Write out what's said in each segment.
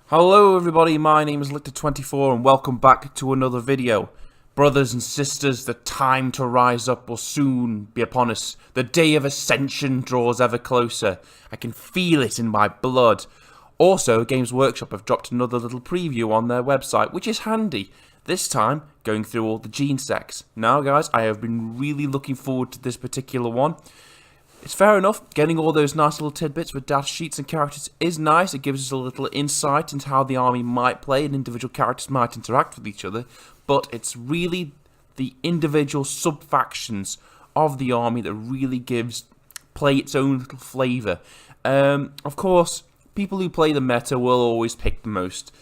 Hello everybody, my name is Lictor24 and welcome back to another video. Brothers and sisters, the time to rise up will soon be upon us. The day of ascension draws ever closer. I can feel it in my blood. Also, Games Workshop have dropped another little preview on their website, which is handy. This time, going through all the gene-sects. Now guys, I have been really looking forward to this particular one. It's fair enough, getting all those nice little tidbits with data sheets and characters is nice. It gives us a little insight into how the army might play and individual characters might interact with each other, but it's really the individual sub-factions of the army that really gives play its own little flavour. Of course, people who play the meta will always pick the most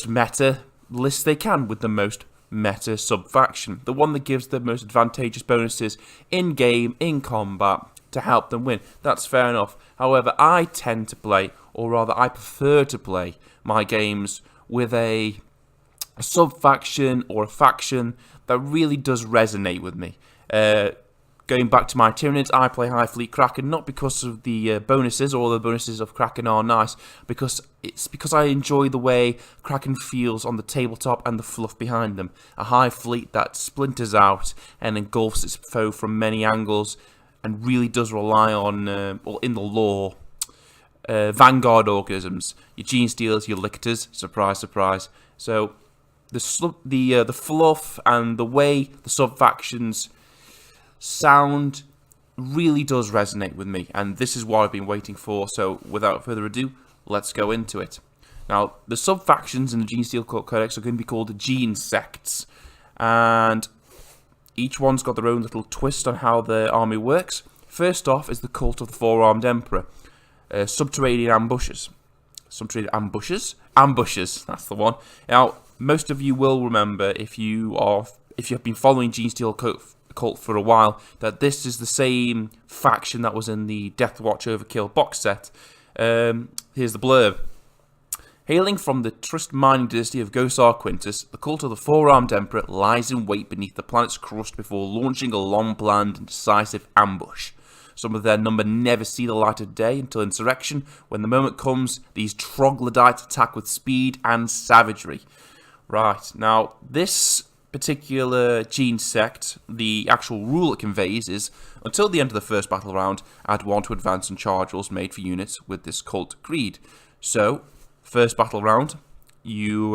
meta list they can with the most meta sub-faction, the one that gives the most advantageous bonuses in-game, in combat, to help them win. That's fair enough. However, I tend to play, or rather I prefer to play my games with a sub-faction or a faction that really does resonate with me. Going back to my Tyranids, I play High Fleet Kraken, not because of the bonuses, or the bonuses of Kraken are nice, because I enjoy the way Kraken feels on the tabletop and the fluff behind them. A High Fleet that splinters out and engulfs its foe from many angles, and really does rely on, well, in the lore, Vanguard organisms, your Genestealers, your Lictors, surprise, surprise. So, the fluff and the way the sub-factions sound really does resonate with me, and this is what I've been waiting for. So without further ado, let's go into it. Now, the sub-factions in the Genestealer Codex are going to be called the gene-sects, and each one's got their own little twist on how the army works. First off is the Cult of the Four-Armed Emperor. Subterranean ambushes. Ambushes, that's the one. Now, most of you will remember, if you have been following Genestealer Cult for a while, that this is the same faction that was in the Death Watch Overkill box set. Here's the blurb. Hailing from the trust mining dynasty of Gosar Quintus, the Cult of the Four-Armed Emperor lies in wait beneath the planet's crust before launching a long-planned and decisive ambush. Some of their number never see the light of day until insurrection. When the moment comes, these troglodytes attack with speed and savagery. Right, now this particular gene sect, the actual rule it conveys is, until the end of the first battle round, add 1 to advance and charge rolls made for units with this cult creed. So, first battle round, you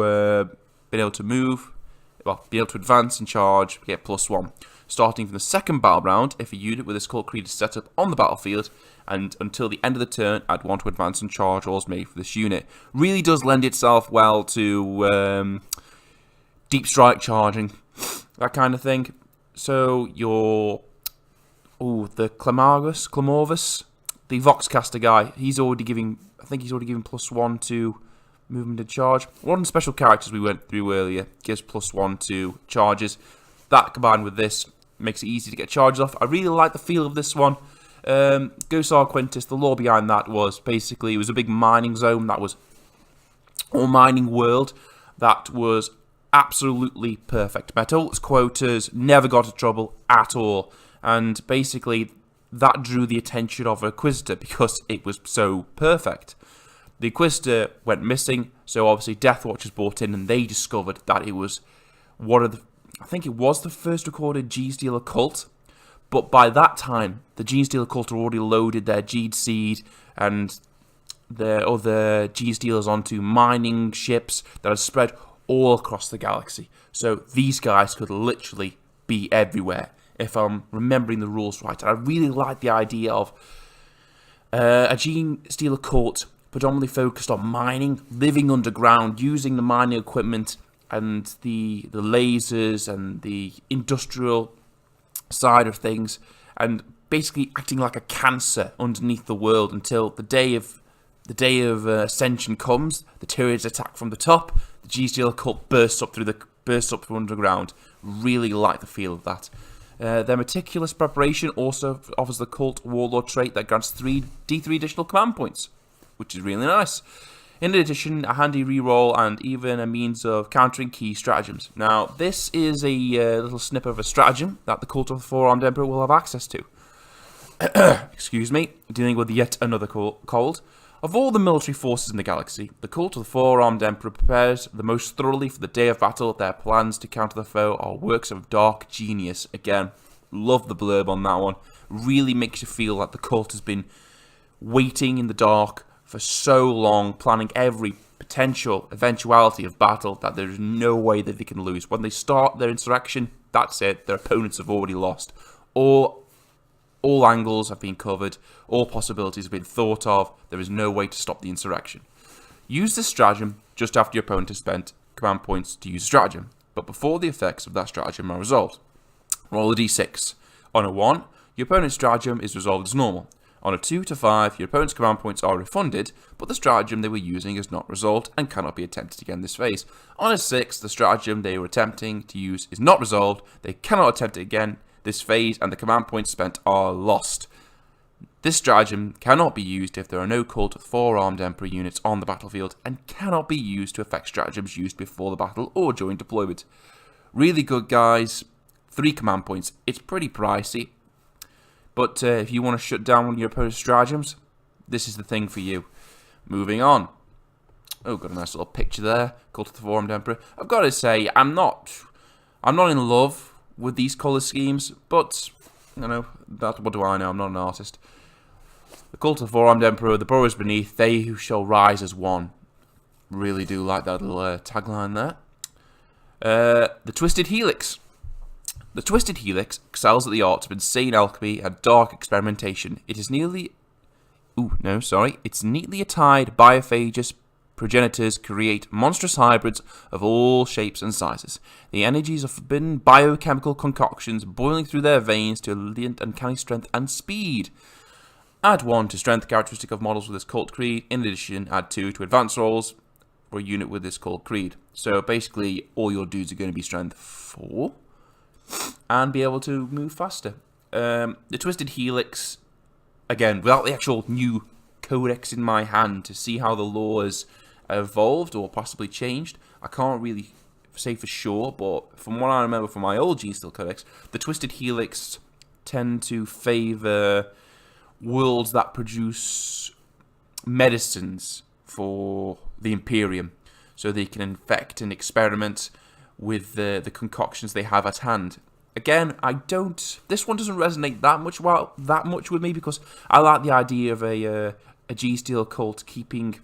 been able to move, well, be able to advance and charge, get +1. Starting from the second battle round, if a unit with this cult creed is set up on the battlefield, and until the end of the turn, add 1 to advance and charge rolls made for this unit. Really does lend itself well to deep strike charging, that kind of thing. So your the Clamorvis, the Voxcaster guy, he's already giving, I think he's already given +1 to movement and charge. One of the special characters we went through earlier gives +1 to charges. That combined with this makes it easy to get charges off. I really like the feel of this one. Gosar Quintus, the lore behind that was basically, it was a big mining zone that was, or mining world that was absolutely perfect metal. Its quotas never got into trouble at all, and basically that drew the attention of a Inquisitor because it was so perfect. The Inquisitor went missing, so obviously Death Watch was brought in, and they discovered that it was one of the, I think it was the first recorded Genestealer cult, but by that time the Genestealer cult had already loaded their Gene Seed and their other Genestealers onto mining ships that had spread all across the galaxy. So these guys could literally be everywhere, if I'm remembering the rules right. And I really like the idea of a Genestealer cult predominantly focused on mining, living underground, using the mining equipment and the lasers and the industrial side of things, and basically acting like a cancer underneath the world until the day of ascension comes. The Tyranids attack from the top. The Genestealer cult bursts up from underground. Really like the feel of that. Their meticulous preparation also offers the cult warlord trait that grants D3 additional command points, which is really nice. In addition, a handy reroll and even a means of countering key stratagems. Now, this is a little snippet of a stratagem that the Cult of the Four-Armed Emperor will have access to. Excuse me, dealing with yet another cold. Of all the military forces in the galaxy, the cult of the Four-Armed Emperor prepares the most thoroughly for the day of battle. Their plans to counter the foe are works of dark genius. Again, love the blurb on that one. Really makes you feel like the cult has been waiting in the dark for so long, planning every potential eventuality of battle that there is no way that they can lose. When they start their insurrection, that's it. Their opponents have already lost. All angles have been covered. All possibilities have been thought of. There is no way to stop the insurrection. Use this stratagem just after your opponent has spent command points to use a stratagem, but before the effects of that stratagem are resolved. Roll a d6. On a 1, your opponent's stratagem is resolved as normal. On a 2 to 5, your opponent's command points are refunded, but the stratagem they were using is not resolved and cannot be attempted again this phase. On a 6, the stratagem they were attempting to use is not resolved, they cannot attempt it again this phase, and the command points spent are lost. This stratagem cannot be used if there are no cult of Four-Armed Emperor units on the battlefield, and cannot be used to affect stratagems used before the battle or during deployment. Really good, guys. 3 command points. It's pretty pricey, but if you want to shut down one of your opponent's stratagems, this is the thing for you. Moving on. Oh, got a nice little picture there. Cult of the Four-Armed Emperor. I've got to say, I'm not in love with these colour schemes, but you know, what do I know? I'm not an artist. The cult of the Four-Armed Emperor, the boroughs beneath, they who shall rise as one. Really do like that little tagline there. The Twisted Helix. The Twisted Helix excels at the arts of insane alchemy and dark experimentation. It's neatly attired biophagous progenitors create monstrous hybrids of all shapes and sizes. The energies of forbidden biochemical concoctions boiling through their veins to brilliant uncanny strength and speed. Add 1 to strength characteristic of models with this cult creed. In addition, add 2 to advanced rolls for a unit with this cult creed. So basically, all your dudes are going to be strength 4 and be able to move faster. The Twisted Helix, again, without the actual new codex in my hand to see how the lore has evolved or possibly changed, I can't really say for sure, but from what I remember from my old Genestealer codex, the Twisted Helix tend to favour worlds that produce medicines for the Imperium, so they can infect and experiment with the concoctions they have at hand. Again, this one doesn't resonate that much with me, because I like the idea of a Genestealer cult keeping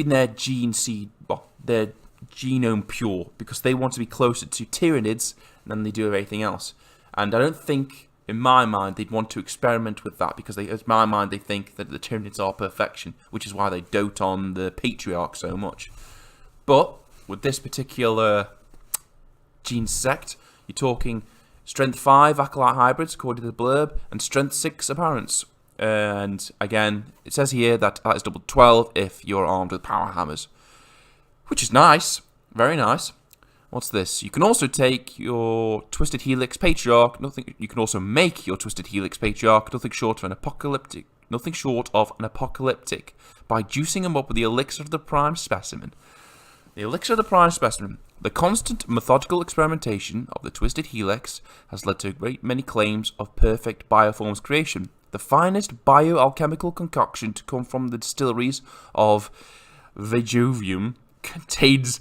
their their genome pure, because they want to be closer to Tyranids than they do of anything else. And I don't think, in my mind, they'd want to experiment with that, because in my mind they think that the Tyranids are perfection, which is why they dote on the Patriarch so much. But with this particular gene-sect, you're talking strength 5 acolyte hybrids, according to the blurb, and strength 6 apparents. And again, it says here that is double 12 if you're armed with power hammers, which is nice, very nice. What's this? You can also take your Twisted Helix Patriarch. You can also make your Twisted Helix Patriarch. Nothing short of an apocalyptic, by juicing him up with the elixir of the prime specimen. The elixir of the prime specimen. The constant methodical experimentation of the Twisted Helix has led to a great many claims of perfect bioforms creation. The finest bioalchemical concoction to come from the distilleries of Vejovium contains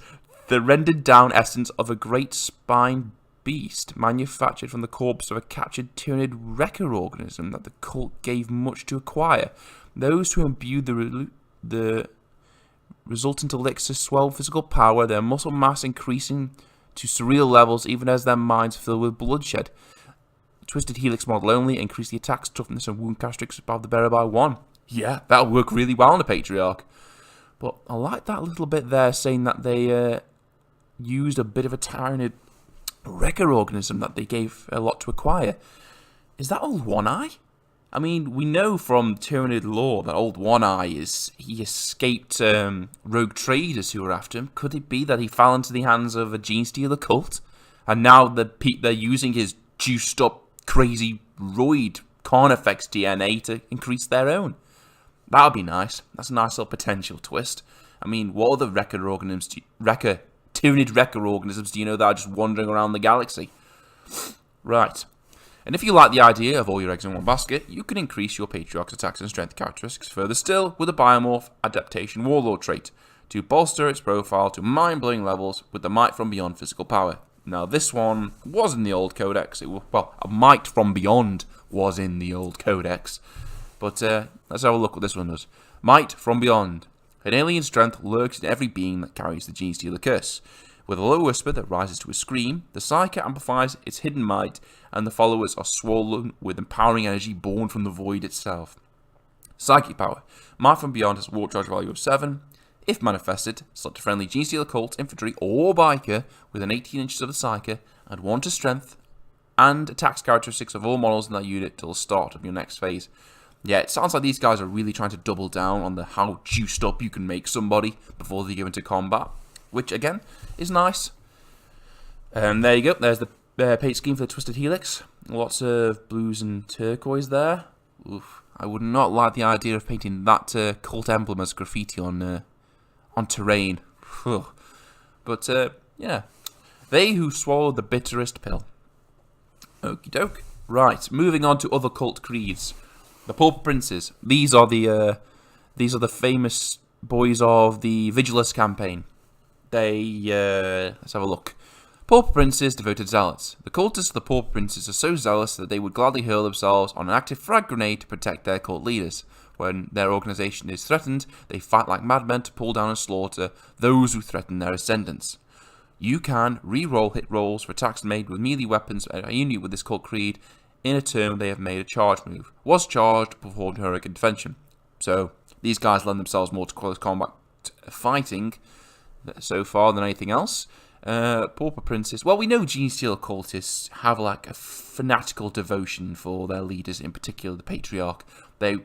the rendered down essence of a great spine beast manufactured from the corpse of a captured Tyranid wrecker organism that the cult gave much to acquire. Those who imbue the resultant elixir swell physical power, their muscle mass increasing to surreal levels even as their minds fill with bloodshed. Twisted Helix model only, increase the attack's toughness and wound characteristics above the bearer by 1. Yeah, that'll work really well on the Patriarch. But I like that little bit there, saying that they used a bit of a Tyranid wrecker organism that they gave a lot to acquire. Is that Old One Eye? I mean, we know from Tyranid lore that Old One Eye he escaped rogue traders who were after him. Could it be that he fell into the hands of a Genestealer cult, and now they're using his juiced up, crazy roid Carnifex DNA to increase their own? That would be nice. That's a nice little potential twist. I mean, what other Tyranid wrecker organisms do you know that are just wandering around the galaxy? Right. And if you like the idea of all your eggs in one basket, you can increase your Patriarch's attacks and strength characteristics further still with a Biomorph Adaptation Warlord trait to bolster its profile to mind-blowing levels with the Might from Beyond physical power. Now this one was in the old codex, a Might from Beyond was in the old codex, but let's have a look what this one does. Might from Beyond. An alien strength lurks in every being that carries the Genestealer curse. With a low whisper that rises to a scream, the Psyker amplifies its hidden might, and the followers are swollen with empowering energy born from the void itself. Psychic power. Might from Beyond has a war charge value of 7. If manifested, select a friendly Genestealer cult, infantry, or biker with an 18 inches of the Psyker, add 1 to strength, and attacks characteristics of all models in that unit till the start of your next phase. Yeah, it sounds like these guys are really trying to double down on the how juiced up you can make somebody before they go into combat, which, again, is nice. And there you go. There's the paint scheme for the Twisted Helix. Lots of blues and turquoise there. Oof. I would not like the idea of painting that cult emblem as graffiti on terrain. But, yeah. They who swallow the bitterest pill. Okie doke. Right, moving on to other cult creeds. The Pauper Princes. These are the famous boys of the Vigilus campaign. Let's have a look. Pauper Princes, devoted zealots. The cultists of the Pauper Princes are so zealous that they would gladly hurl themselves on an active frag grenade to protect their cult leaders. When their organization is threatened, they fight like madmen to pull down and slaughter those who threaten their ascendants. You can re-roll hit rolls for attacks made with melee weapons at a unit with this cult creed in a turn they have made a charge move. Was charged, performed heroic intervention. So, these guys lend themselves more to close combat fighting so far than anything else. Pauper Princes. Well, we know Genestealer cultists have like a fanatical devotion for their leaders, in particular the Patriarch. They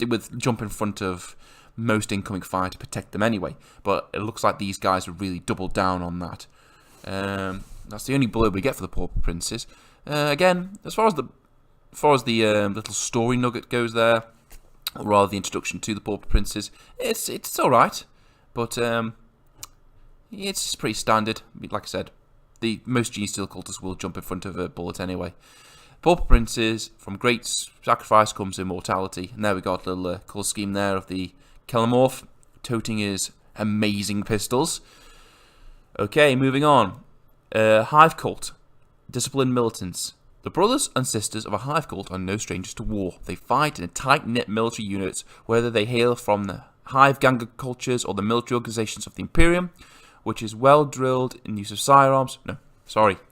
would jump in front of most incoming fire to protect them anyway. But it looks like these guys have really doubled down on that. That's the only blow we get for the Pauper Princes. Again, as far as the little story nugget goes there, or rather the introduction to the Pauper Princes, it's all right, but it's pretty standard. Like I said, the most Genestealer cultists will jump in front of a bullet anyway. Pauper Princes, from great sacrifice comes immortality, and there we got a little colour scheme there of the Kelemorph toting his amazing pistols. Okay, moving on. Hive Cult. Disciplined militants. The brothers and sisters of a hive cult are no strangers to war. They fight in tight-knit military units, whether they hail from the hive gang cultures or the military organizations of the Imperium, which is well drilled in the use of sidearms.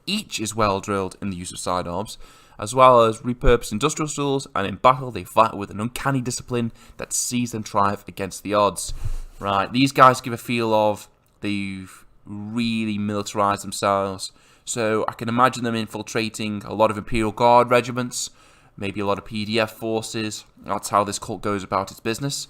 Each is well drilled in the use of sidearms, as well as repurposed industrial tools, and in battle they fight with an uncanny discipline that sees them thrive against the odds. Right, these guys give a feel of they've really militarized themselves. So I can imagine them infiltrating a lot of Imperial Guard regiments, maybe a lot of PDF forces. That's how this cult goes about its business.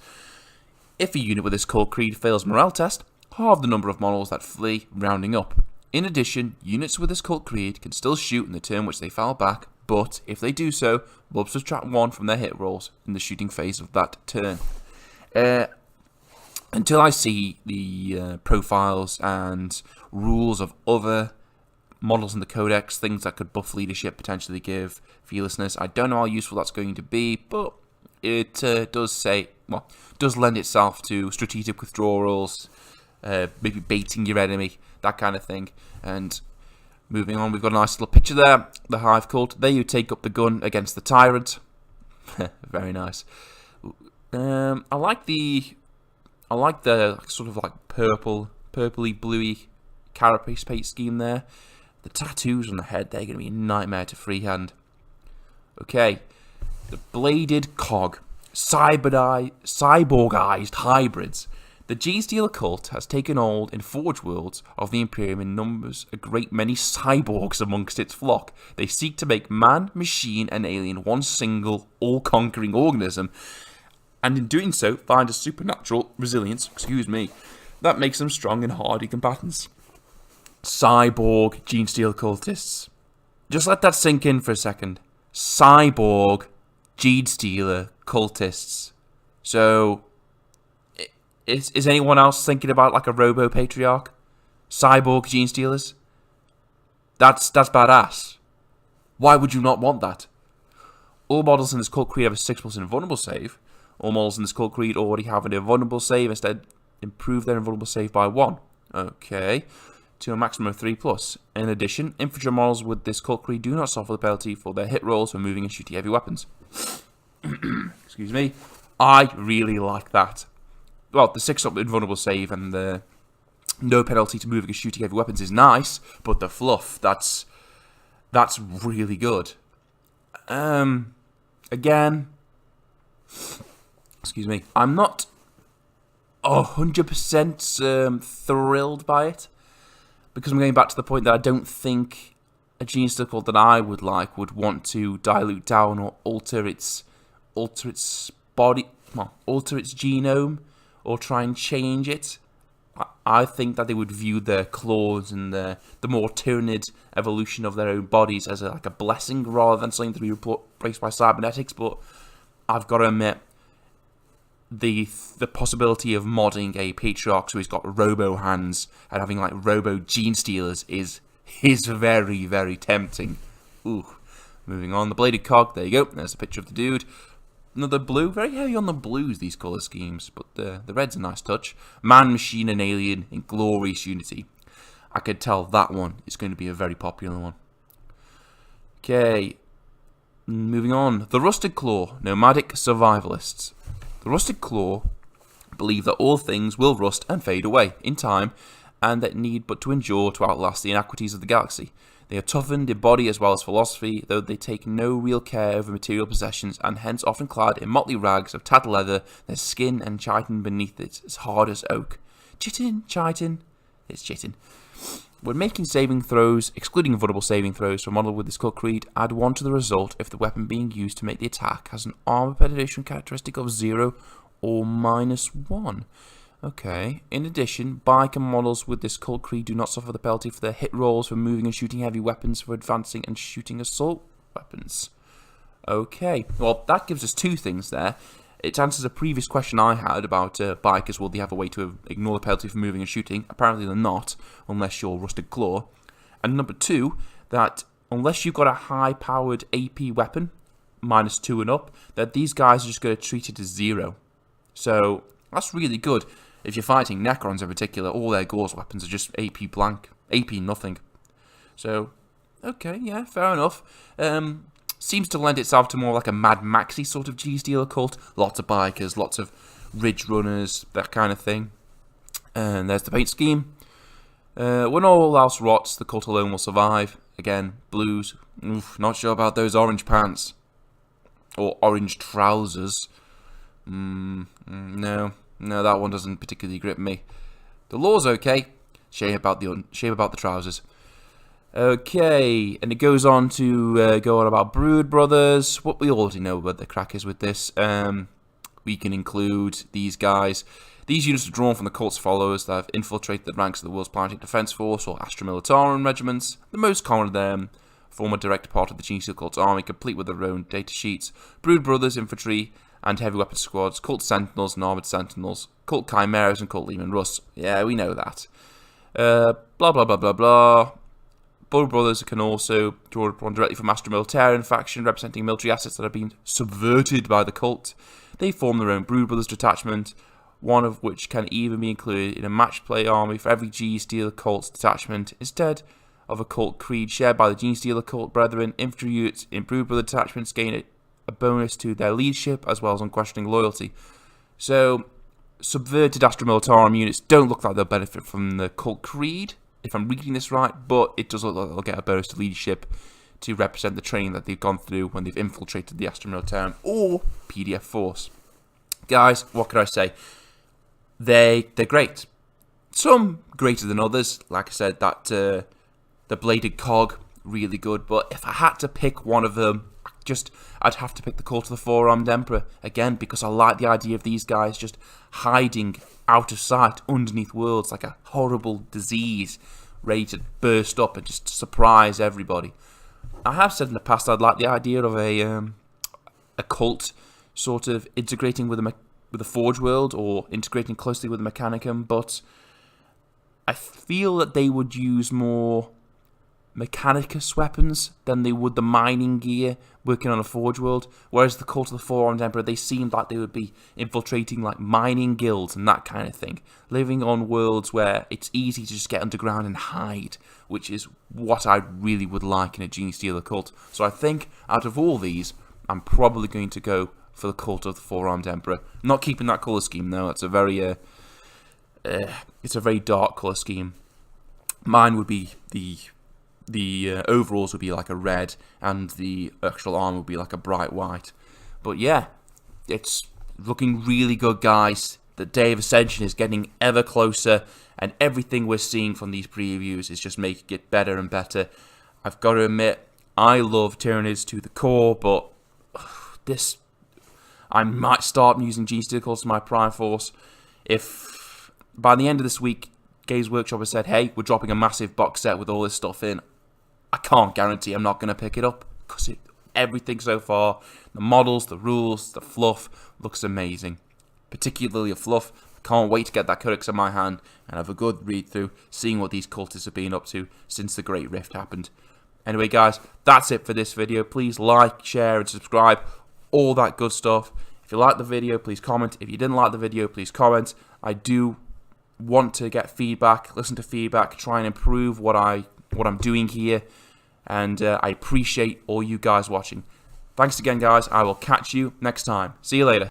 If a unit with this cult creed fails morale test, halve the number of models that flee, rounding up. In addition, units with this cult creed can still shoot in the turn which they fall back, but if they do so, will subtract 1 from their hit rolls in the shooting phase of that turn. Until I see the profiles and rules of other models in the codex, things that could buff leadership, potentially give fearlessness, I don't know how useful that's going to be, but it does lend itself to strategic withdrawals, maybe baiting your enemy, that kind of thing. And moving on, we've got a nice little picture there, the Hive Cult. There you take up the gun against the tyrant. Very nice. I like the sort of like purpley bluey carapace paint scheme there. The tattoos on the head, they're going to be a nightmare to freehand. Okay, the bladed cog, cyborgized hybrids. The Genestealer cult has taken hold in Forge Worlds of the Imperium and numbers a great many cyborgs amongst its flock. They seek to make man, machine, and alien one single, all-conquering organism, and in doing so, find a supernatural resilience, that makes them strong and hardy combatants. Cyborg Genestealer cultists. Just let that sink in for a second. Cyborg Genestealer cultists. So, is anyone else thinking about like a Robo Patriarch? Cyborg Genestealers? That's badass. Why would you not want that? All models in this cult creed have a 6+ invulnerable save. All models in this cult creed already have an invulnerable save. Instead, improve their invulnerable save by 1. Okay. To a maximum of 3+. In addition, infantry models with this cult creed do not suffer the penalty for their hit rolls when moving and shooting heavy weapons. Excuse me. I really like that. Well, the 6+ invulnerable save and the no penalty to moving and shooting heavy weapons is nice, but the fluff, that's really good. Again, excuse me, I'm not 100% thrilled by it, because I'm going back to the point that I don't think a Genestealer cult that I would like would want to dilute down or alter its body, well, alter its genome, or try and change it. I think that they would view their claws and the more Tyranid evolution of their own bodies as like a blessing rather than something to be replaced by cybernetics. But I've got to admit, the possibility of modding a Patriarch so he's got robo hands and having like robo Genestealers is very, very tempting. Ooh. Moving on, the bladed cog, there you go, there's a picture of the dude. Another blue, very heavy on the blues, these colour schemes, but the red's a nice touch. Man, machine and alien in glorious unity. I could tell that one is going to be a very popular one. Okay, moving on. The Rusted Claw, nomadic survivalists. The Rusted Claw believe that all things will rust and fade away in time, and that need but to endure to outlast the iniquities of the galaxy. They are toughened in body as well as philosophy, though they take no real care over material possessions, and hence often clad in motley rags of tattered leather, their skin and chitin beneath it as hard as oak. Chitin? It's chitin. When making saving throws, excluding invulnerable saving throws for a model with this cult creed, add 1 to the result if the weapon being used to make the attack has an armor penetration characteristic of 0 or -1. Okay. In addition, biker models with this cult creed do not suffer the penalty for their hit rolls for moving and shooting heavy weapons for advancing and shooting assault weapons. Okay. Well, that gives us 2 things there. It answers a previous question I had about bikers. Will they have a way to ignore the penalty for moving and shooting? Apparently they're not, unless you're Rusted Claw. And number 2, that unless you've got a high-powered AP weapon, -2 and up, that these guys are just going to treat it as 0. So that's really good. If you're fighting Necrons in particular, all their Gauze weapons are just AP blank. AP nothing. So, okay, yeah, fair enough. Seems to lend itself to more like a Mad Maxy sort of Genestealer cult. Lots of bikers, lots of Ridge Runners, that kind of thing. And there's the paint scheme. When all else rots, the cult alone will survive. Again, blues. Oof, not sure about those orange pants. Or orange trousers. No, that one doesn't particularly grip me. The law's okay. Shame about the trousers. Okay, and it goes on to go on about Brood Brothers. What we already know what the crack is with this. We can include these guys. These units are drawn from the cult's followers that have infiltrated the ranks of the world's planetary defense force or Astra Militarum regiments. The most common of them form a direct part of the Genestealer cult's army, complete with their own data sheets. Brood Brothers, infantry, and heavy weapon squads, cult sentinels and armored sentinels, cult chimeras and cult Leman Russ. Yeah, we know that. Blah blah blah blah blah. Brood Brothers can also draw upon directly from Astra Militarum faction, representing military assets that have been subverted by the cult. They form their own Brood Brothers detachment, one of which can even be included in a match play army for every Genestealer cult detachment, instead of a cult creed shared by the Genestealer cult brethren. Infantry units in Brood Brother detachments gain a bonus to their leadership as well as unquestioning loyalty. So, subverted Astra Militarum units don't look like they'll benefit from the cult creed, if I'm reading this right, but it does look like they'll get a bonus to leadership to represent the training that they've gone through when they've infiltrated the Astra Militarum or PDF force. Guys, what can I say? They're great. Some greater than others. Like I said, that the bladed cog, really good. But if I had to pick one of them, I'd have to pick the Cult of the Four-Armed Emperor again, because I like the idea of these guys just hiding out of sight underneath worlds like a horrible disease ready to burst up and just surprise everybody. I have said in the past I'd like the idea of a cult sort of integrating with a Forge world or integrating closely with the Mechanicum, but I feel that they would use more Mechanicus weapons than they would the mining gear working on a Forge World. Whereas the Cult of the Four-Armed Emperor, they seemed like they would be infiltrating like mining guilds and that kind of thing. Living on worlds where it's easy to just get underground and hide, which is what I really would like in a Genestealer cult. So I think out of all these, I'm probably going to go for the Cult of the Four-Armed Emperor. Not keeping that colour scheme though. It's a very dark colour scheme. Mine would be the overalls would be like a red, and the actual armor would be like a bright white. But yeah, it's looking really good, guys. The Day of Ascension is getting ever closer, and everything we're seeing from these previews is just making it better and better. I've got to admit, I love Tyranids to the core, but this, I might start using Genestealer cults in my Prime Force. If by the end of this week, Games Workshop has said, hey, we're dropping a massive box set with all this stuff in, I can't guarantee I'm not going to pick it up, because everything so far, the models, the rules, the fluff, looks amazing. Particularly a fluff. Can't wait to get that codex in my hand and have a good read through, seeing what these cultists have been up to since the Great Rift happened. Anyway, guys, that's it for this video. Please like, share, and subscribe. All that good stuff. If you liked the video, please comment. If you didn't like the video, please comment. I do want to get feedback, listen to feedback, try and improve what I'm doing here. And I appreciate all you guys watching. Thanks again, guys. I will catch you next time. See you later.